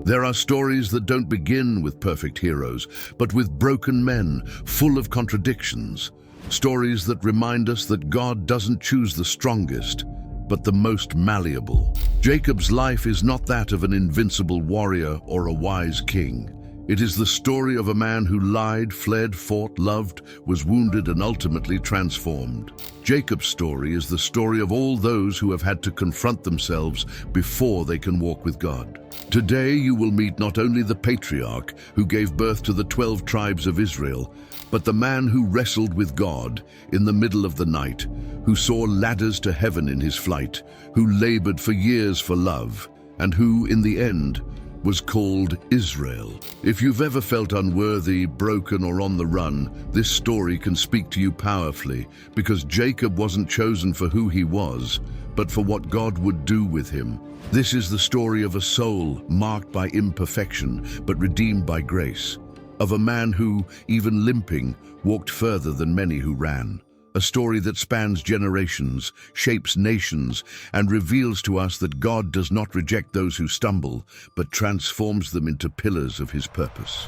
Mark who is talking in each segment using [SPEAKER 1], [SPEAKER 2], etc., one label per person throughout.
[SPEAKER 1] There are stories that don't begin with perfect heroes, but with broken men, full of contradictions. Stories that remind us that God doesn't choose the strongest, but the most malleable. Jacob's life is not that of an invincible warrior or a wise king. It is the story of a man who lied, fled, fought, loved, was wounded, and ultimately transformed. Jacob's story is the story of all those who have had to confront themselves before they can walk with God. Today you will meet not only the patriarch who gave birth to the 12 tribes of Israel, but the man who wrestled with God in the middle of the night, who saw ladders to heaven in his flight, who labored for years for love, and who, in the end, was called Israel. If you've ever felt unworthy, broken, or on the run, this story can speak to you powerfully, because Jacob wasn't chosen for who he was, but for what God would do with him. This is the story of a soul marked by imperfection, but redeemed by grace. Of a man who, even limping, walked further than many who ran. A story that spans generations, shapes nations, and reveals to us that God does not reject those who stumble, but transforms them into pillars of his purpose.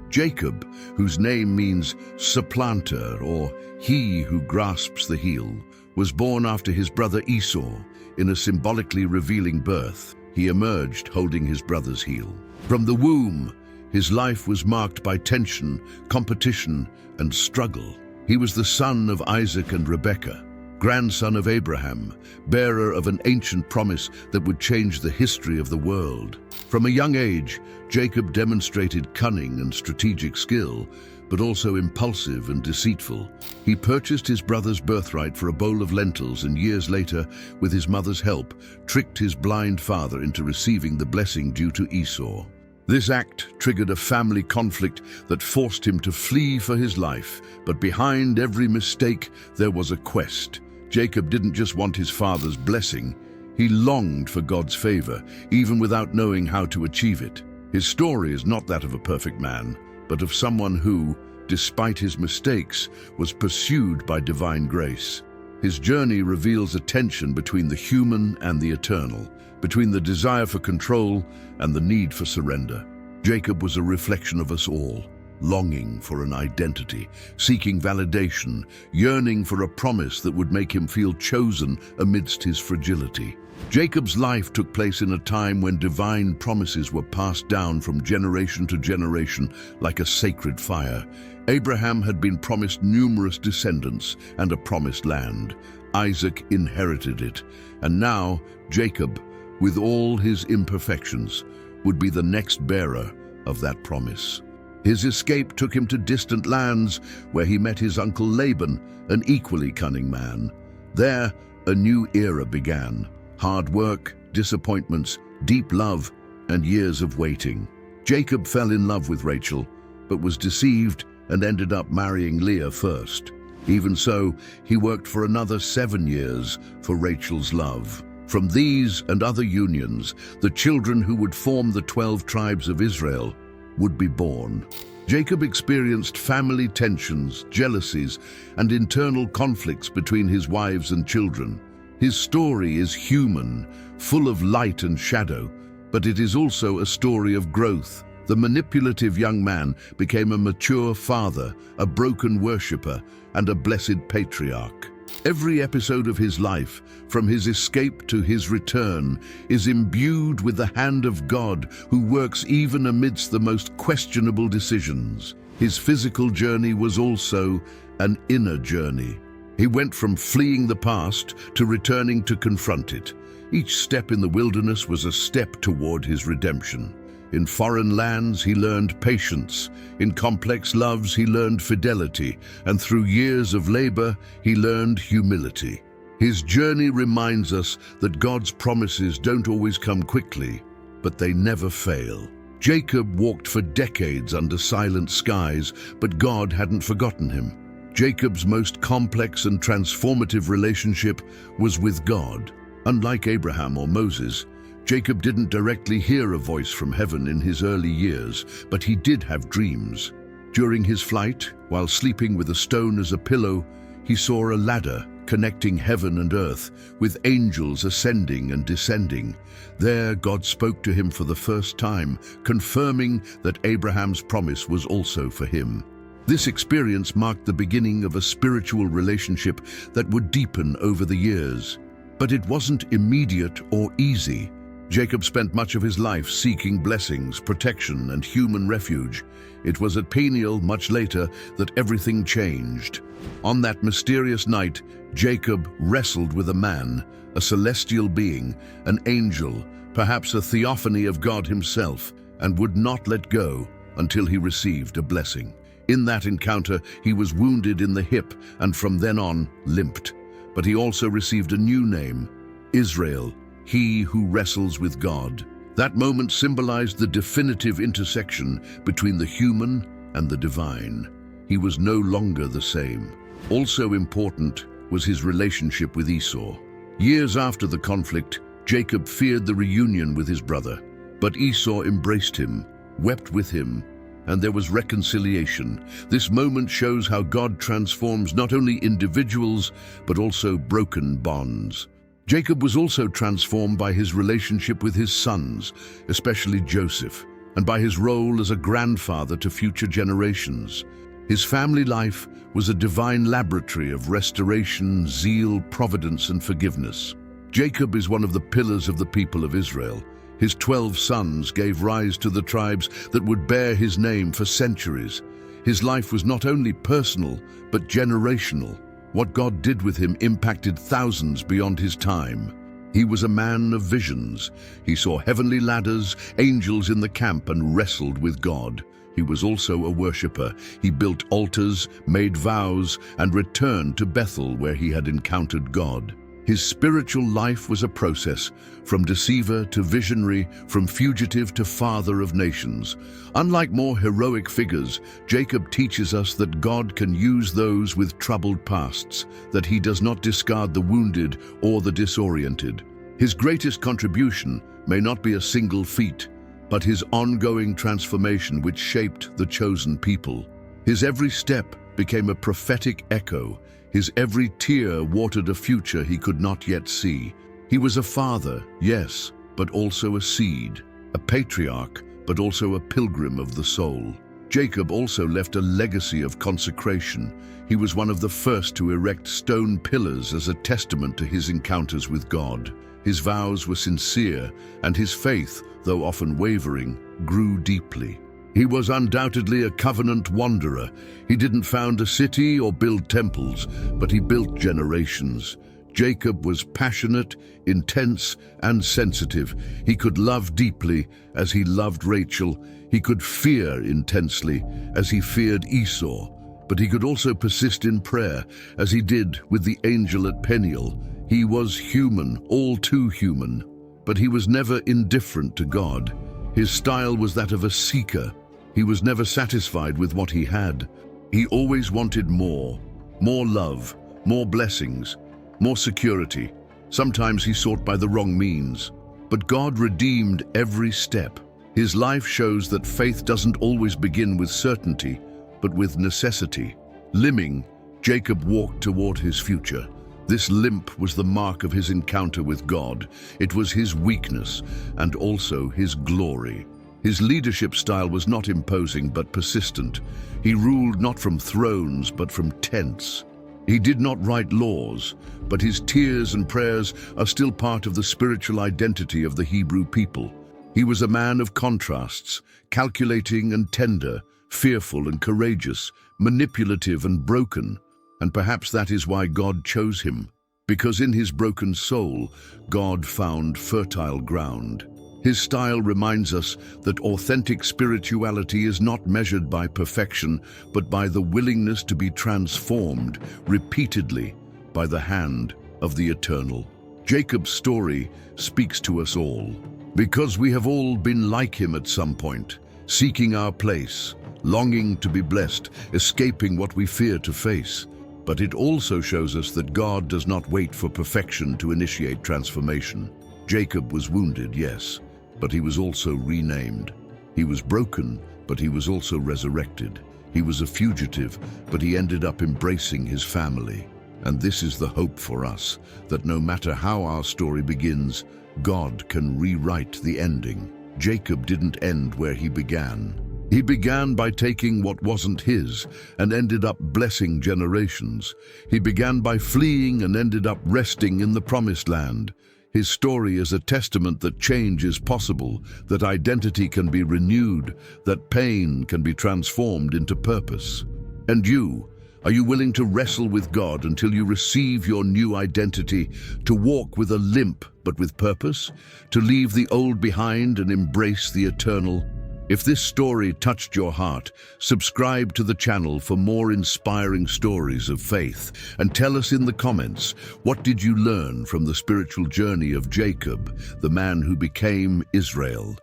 [SPEAKER 1] Jacob, whose name means supplanter or he who grasps the heel, was born after his brother Esau. In a symbolically revealing birth, he emerged holding his brother's heel. From the womb, his life was marked by tension, competition, and struggle. He was the son of Isaac and Rebekah, grandson of Abraham, bearer of an ancient promise that would change the history of the world. From a young age, Jacob demonstrated cunning and strategic skill, but also impulsive and deceitful. He purchased his brother's birthright for a bowl of lentils and years later, with his mother's help, tricked his blind father into receiving the blessing due to Esau. This act triggered a family conflict that forced him to flee for his life, but behind every mistake there was a quest. Jacob didn't just want his father's blessing, he longed for God's favor, even without knowing how to achieve it. His story is not that of a perfect man, but of someone who, despite his mistakes, was pursued by divine grace. His journey reveals a tension between the human and the eternal, between the desire for control and the need for surrender. Jacob was a reflection of us all, longing for an identity, seeking validation, yearning for a promise that would make him feel chosen amidst his fragility. Jacob's life took place in a time when divine promises were passed down from generation to generation like a sacred fire. Abraham had been promised numerous descendants and a promised land. Isaac inherited it, and now Jacob, with all his imperfections, would be the next bearer of that promise. His escape took him to distant lands where he met his uncle Laban, an equally cunning man. There, a new era began. Hard work, disappointments, deep love, and years of waiting. Jacob fell in love with Rachel, but was deceived and ended up marrying Leah first. Even so, he worked for another 7 years for Rachel's love. From these and other unions, the children who would form the 12 tribes of Israel would be born. Jacob experienced family tensions, jealousies, and internal conflicts between his wives and children. His story is human, full of light and shadow, but it is also a story of growth. The manipulative young man became a mature father, a broken worshipper, and a blessed patriarch. Every episode of his life, from his escape to his return, is imbued with the hand of God who works even amidst the most questionable decisions. His physical journey was also an inner journey. He went from fleeing the past to returning to confront it. Each step in the wilderness was a step toward his redemption. In foreign lands, he learned patience. In complex loves, he learned fidelity. And through years of labor, he learned humility. His journey reminds us that God's promises don't always come quickly, but they never fail. Jacob walked for decades under silent skies, but God hadn't forgotten him. Jacob's most complex and transformative relationship was with God. Unlike Abraham or Moses, Jacob didn't directly hear a voice from heaven in his early years, but he did have dreams. During his flight, while sleeping with a stone as a pillow, he saw a ladder connecting heaven and earth, with angels ascending and descending. There, God spoke to him for the first time, confirming that Abraham's promise was also for him. This experience marked the beginning of a spiritual relationship that would deepen over the years. But it wasn't immediate or easy. Jacob spent much of his life seeking blessings, protection, and human refuge. It was at Peniel, much later, that everything changed. On that mysterious night, Jacob wrestled with a man, a celestial being, an angel, perhaps a theophany of God himself, and would not let go until he received a blessing. In that encounter, he was wounded in the hip and from then on limped. But he also received a new name, Israel, he who wrestles with God. That moment symbolized the definitive intersection between the human and the divine. He was no longer the same. Also important was his relationship with Esau. Years after the conflict, Jacob feared the reunion with his brother. But Esau embraced him, wept with him, and there was reconciliation. This moment shows how God transforms not only individuals, but also broken bonds. Jacob was also transformed by his relationship with his sons, especially Joseph, and by his role as a grandfather to future generations. His family life was a divine laboratory of restoration, zeal, providence, and forgiveness. Jacob is one of the pillars of the people of Israel. His 12 sons gave rise to the tribes that would bear his name for centuries. His life was not only personal, but generational. What God did with him impacted thousands beyond his time. He was a man of visions. He saw heavenly ladders, angels in the camp, and wrestled with God. He was also a worshipper. He built altars, made vows, and returned to Bethel where he had encountered God. His spiritual life was a process, from deceiver to visionary, from fugitive to father of nations. Unlike more heroic figures, Jacob teaches us that God can use those with troubled pasts, that he does not discard the wounded or the disoriented. His greatest contribution may not be a single feat, but his ongoing transformation which shaped the chosen people. His every step became a prophetic echo. His every tear watered a future he could not yet see. He was a father, yes, but also a seed, a patriarch, but also a pilgrim of the soul. Jacob also left a legacy of consecration. He was one of the first to erect stone pillars as a testament to his encounters with God. His vows were sincere, and his faith, though often wavering, grew deeply. He was undoubtedly a covenant wanderer. He didn't found a city or build temples, but he built generations. Jacob was passionate, intense, and sensitive. He could love deeply as he loved Rachel. He could fear intensely as he feared Esau. But he could also persist in prayer as he did with the angel at Peniel. He was human, all too human. But he was never indifferent to God. His style was that of a seeker. He was never satisfied with what he had. He always wanted more love, more blessings, more security. Sometimes he sought by the wrong means. But God redeemed every step. His life shows that faith doesn't always begin with certainty, but with necessity. Limping, Jacob walked toward his future. This limp was the mark of his encounter with God. It was his weakness and also his glory. His leadership style was not imposing but persistent. He ruled not from thrones but from tents. He did not write laws, but his tears and prayers are still part of the spiritual identity of the Hebrew people. He was a man of contrasts, calculating and tender, fearful and courageous, manipulative and broken. And perhaps that is why God chose him, because in his broken soul, God found fertile ground. His style reminds us that authentic spirituality is not measured by perfection, but by the willingness to be transformed repeatedly by the hand of the eternal. Jacob's story speaks to us all, because we have all been like him at some point, seeking our place, longing to be blessed, escaping what we fear to face. But it also shows us that God does not wait for perfection to initiate transformation. Jacob was wounded, yes, but he was also renamed. He was broken, but he was also resurrected. He was a fugitive, but he ended up embracing his family. And this is the hope for us, that no matter how our story begins, God can rewrite the ending. Jacob didn't end where he began. He began by taking what wasn't his and ended up blessing generations. He began by fleeing and ended up resting in the promised land. His story is a testament that change is possible, that identity can be renewed, that pain can be transformed into purpose. And you, are you willing to wrestle with God until you receive your new identity, to walk with a limp but with purpose, to leave the old behind and embrace the eternal? If this story touched your heart, subscribe to the channel for more inspiring stories of faith, and tell us in the comments, what did you learn from the spiritual journey of Jacob, the man who became Israel?